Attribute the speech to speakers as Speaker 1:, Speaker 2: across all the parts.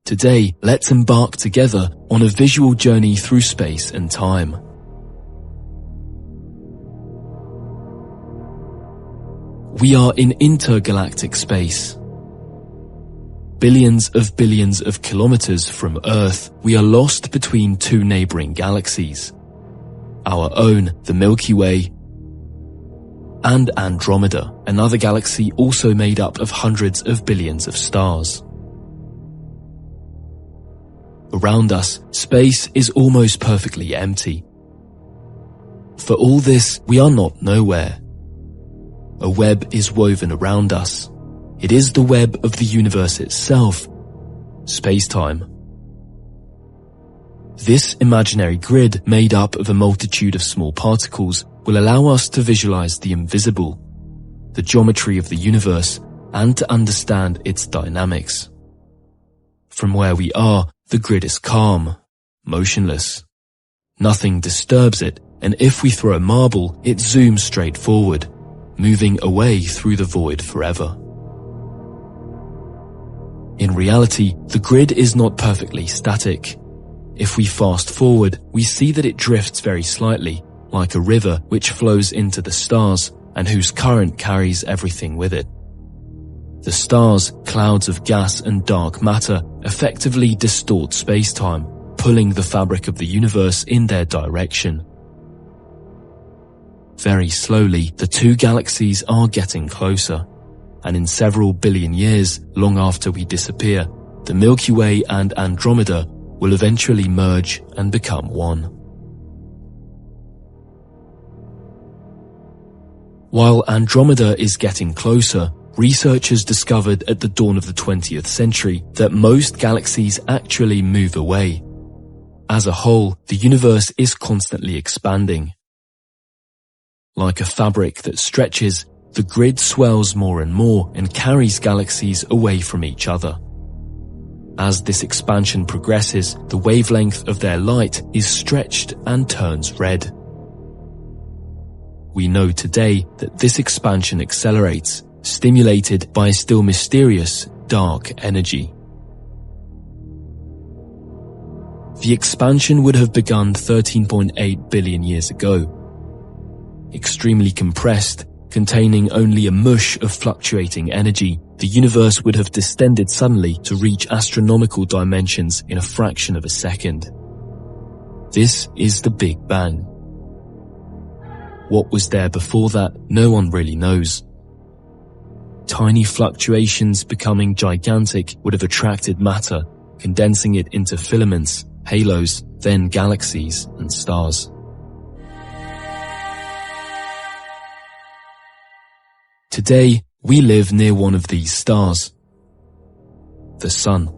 Speaker 1: Today, let's embark together on a visual journey through space and time. We are in intergalactic space. Billions of kilometers from Earth, we are lost between two neighboring galaxies. Our own, the Milky Way, and Andromeda, another galaxy also made up of hundreds of billions of stars. Around us, space is almost perfectly empty. For all this, we are not nowhere. A web is woven around us. It is the web of the universe itself, space-time. This imaginary grid, made up of a multitude of small particles, will allow us to visualize the invisible, the geometry of the universe, and to understand its dynamics. From where we are, the grid is calm, motionless. Nothing disturbs it, and if we throw a marble, it zooms straight forward, moving away through the void forever. In reality, the grid is not perfectly static. If we fast forward, we see that it drifts very slightly, like a river which flows into the stars and whose current carries everything with it. The stars, clouds of gas and dark matter, effectively distort space-time, pulling the fabric of the universe in their direction. Very slowly, the two galaxies are getting closer, and in several billion years, long after we disappear, the Milky Way and Andromeda will eventually merge and become one. While Andromeda is getting closer, researchers discovered at the dawn of the 20th century that most galaxies actually move away. As a whole, the universe is constantly expanding. Like a fabric that stretches, the grid swells more and more and carries galaxies away from each other. As this expansion progresses, the wavelength of their light is stretched and turns red. We know today that this expansion accelerates, stimulated by a still mysterious dark energy. The expansion would have begun 13.8 billion years ago. Extremely compressed, containing only a mush of fluctuating energy, the universe would have distended suddenly to reach astronomical dimensions in a fraction of a second. This is the Big Bang. What was there before that, no one really knows. Tiny fluctuations becoming gigantic would have attracted matter, condensing it into filaments, halos, then galaxies and stars. Today, we live near one of these stars, the Sun.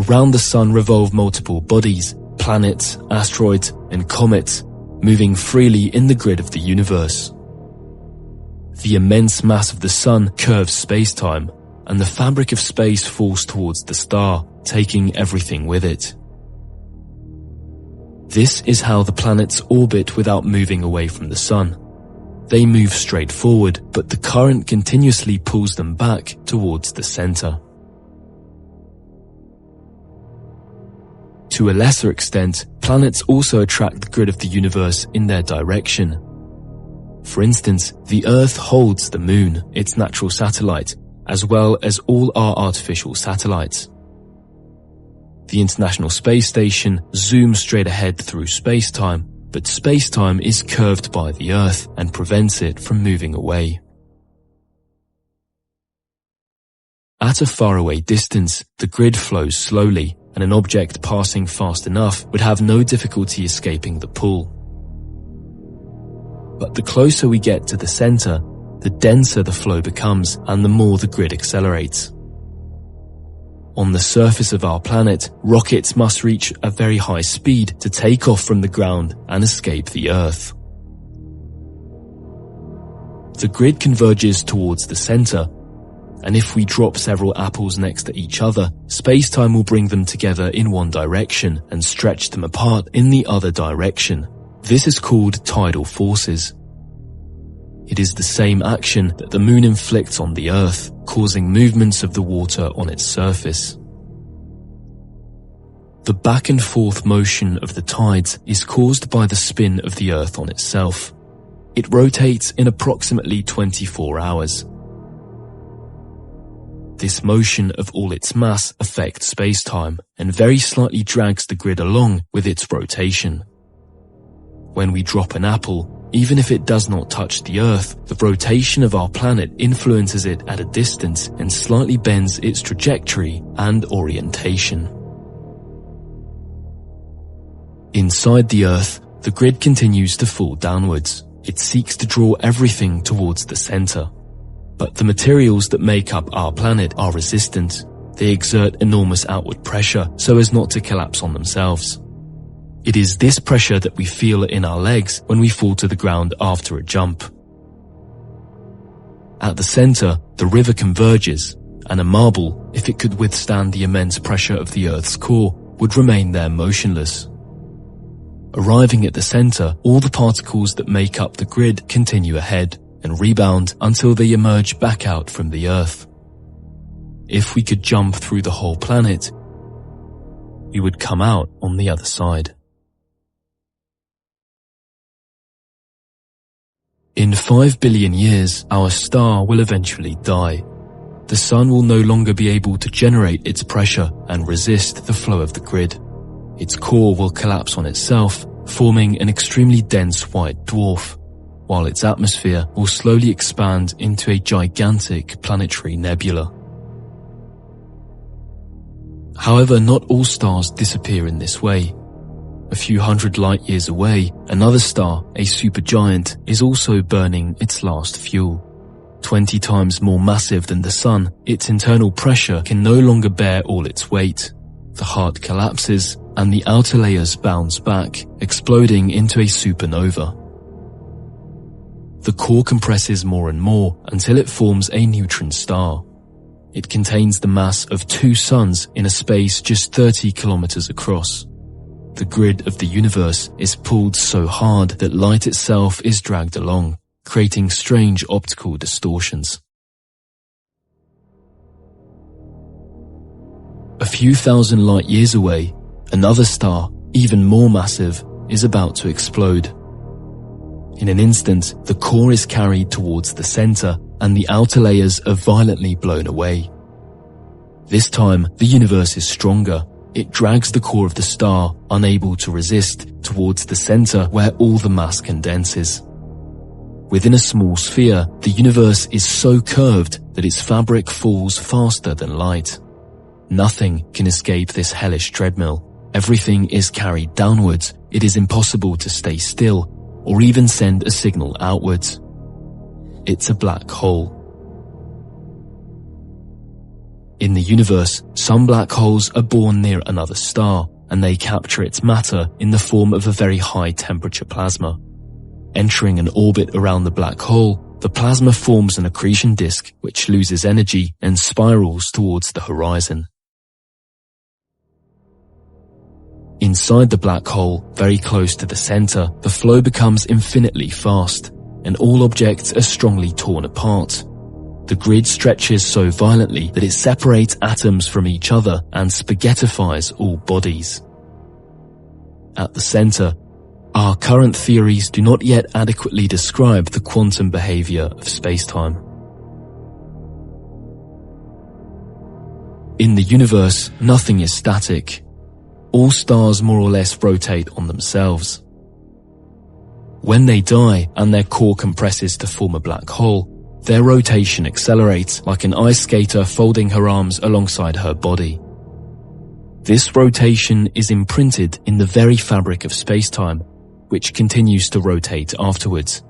Speaker 1: Around the Sun revolve multiple bodies, planets, asteroids, and comets, moving freely in the grid of the universe. The immense mass of the Sun curves space-time, and the fabric of space falls towards the star, taking everything with it. This is how the planets orbit without moving away from the Sun. They move straight forward, but the current continuously pulls them back towards the center. To a lesser extent, planets also attract the grid of the universe in their direction. For instance, the Earth holds the Moon, its natural satellite, as well as all our artificial satellites. The International Space Station zooms straight ahead through space-time, but space-time is curved by the Earth and prevents it from moving away. At a faraway distance, the grid flows slowly, and an object passing fast enough would have no difficulty escaping the pull. But the closer we get to the center, the denser the flow becomes and the more the grid accelerates. On the surface of our planet, rockets must reach a very high speed to take off from the ground and escape the Earth. The grid converges towards the center, and if we drop several apples next to each other, space-time will bring them together in one direction and stretch them apart in the other direction. This is called tidal forces. It is the same action that the moon inflicts on the Earth, causing movements of the water on its surface. The back and forth motion of the tides is caused by the spin of the Earth on itself. It rotates in approximately 24 hours. This motion of all its mass affects space-time and very slightly drags the grid along with its rotation. When we drop an apple, even if it does not touch the Earth, the rotation of our planet influences it at a distance and slightly bends its trajectory and orientation. Inside the Earth, the grid continues to fall downwards. It seeks to draw everything towards the center. But the materials that make up our planet are resistant. They exert enormous outward pressure so as not to collapse on themselves. It is this pressure that we feel in our legs when we fall to the ground after a jump. At the center, the river converges, and a marble, if it could withstand the immense pressure of the Earth's core, would remain there motionless. Arriving at the center, all the particles that make up the grid continue ahead and rebound until they emerge back out from the Earth. If we could jump through the whole planet, we would come out on the other side. In 5 billion years, our star will eventually die. The sun will no longer be able to generate its pressure and resist the flow of the grid. Its core will collapse on itself, forming an extremely dense white dwarf, while its atmosphere will slowly expand into a gigantic planetary nebula. However, not all stars disappear in this way. A few hundred light years away, another star, a supergiant, is also burning its last fuel. 20 times more massive than the Sun, its internal pressure can no longer bear all its weight. The heart collapses, and the outer layers bounce back, exploding into a supernova. The core compresses more and more until it forms a neutron star. It contains the mass of 2 suns in a space just 30 kilometers across. The grid of the universe is pulled so hard that light itself is dragged along, creating strange optical distortions. A few thousand light years away, another star, even more massive, is about to explode. In an instant, the core is carried towards the center and the outer layers are violently blown away. This time, the universe is stronger. It drags the core of the star, unable to resist, towards the center where all the mass condenses. Within a small sphere, the universe is so curved that its fabric falls faster than light. Nothing can escape this hellish treadmill. Everything is carried downwards. It is impossible to stay still or even send a signal outwards. It's a black hole. In the universe, some black holes are born near another star, and they capture its matter in the form of a very high-temperature plasma. Entering an orbit around the black hole, the plasma forms an accretion disk which loses energy and spirals towards the horizon. Inside the black hole, very close to the center, the flow becomes infinitely fast, and all objects are strongly torn apart. The grid stretches so violently that it separates atoms from each other and spaghettifies all bodies. At the center, our current theories do not yet adequately describe the quantum behavior of spacetime. In the universe, nothing is static. All stars more or less rotate on themselves. When they die and their core compresses to form a black hole, their rotation accelerates like an ice skater folding her arms alongside her body. This rotation is imprinted in the very fabric of spacetime, which continues to rotate afterwards.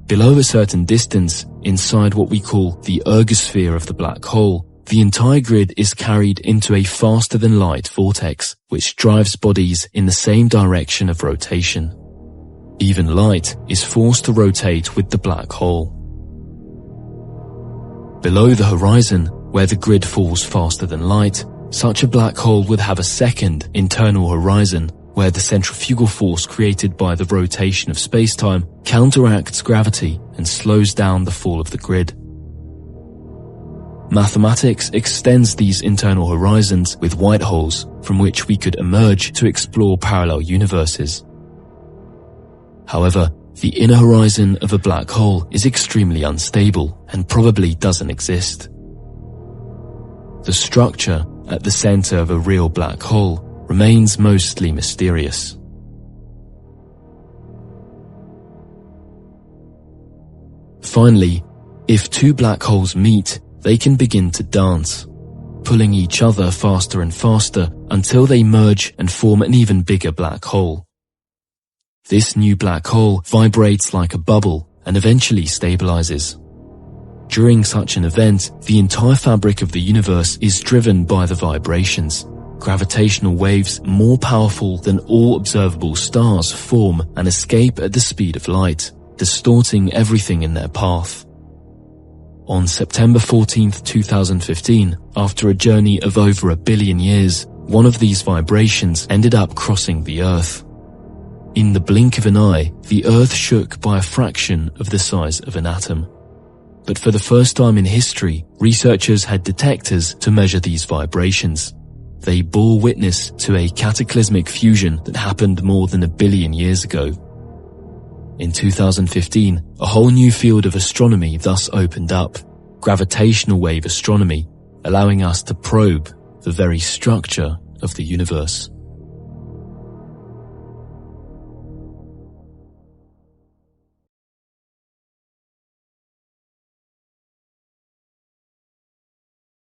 Speaker 1: Below a certain distance, inside what we call the ergosphere of the black hole, the entire grid is carried into a faster-than-light vortex, which drives bodies in the same direction of rotation. Even light is forced to rotate with the black hole. Below the horizon, where the grid falls faster than light, such a black hole would have a second internal horizon where the centrifugal force created by the rotation of space-time counteracts gravity and slows down the fall of the grid. Mathematics extends these internal horizons with white holes, from which we could emerge to explore parallel universes. However, the inner horizon of a black hole is extremely unstable and probably doesn't exist. The structure at the center of a real black hole remains mostly mysterious. Finally, if two black holes meet, they can begin to dance, pulling each other faster and faster until they merge and form an even bigger black hole. This new black hole vibrates like a bubble and eventually stabilizes. During such an event, the entire fabric of the universe is driven by the vibrations. Gravitational waves more powerful than all observable stars form and escape at the speed of light, distorting everything in their path. On September 14, 2015, after a journey of over 1 billion years, one of these vibrations ended up crossing the Earth. In the blink of an eye, the Earth shook by a fraction of the size of an atom. But for the first time in history, researchers had detectors to measure these vibrations. They bore witness to a cataclysmic fusion that happened more than 1 billion years ago. In 2015, a whole new field of astronomy thus opened up, gravitational wave astronomy, allowing us to probe the very structure of the universe.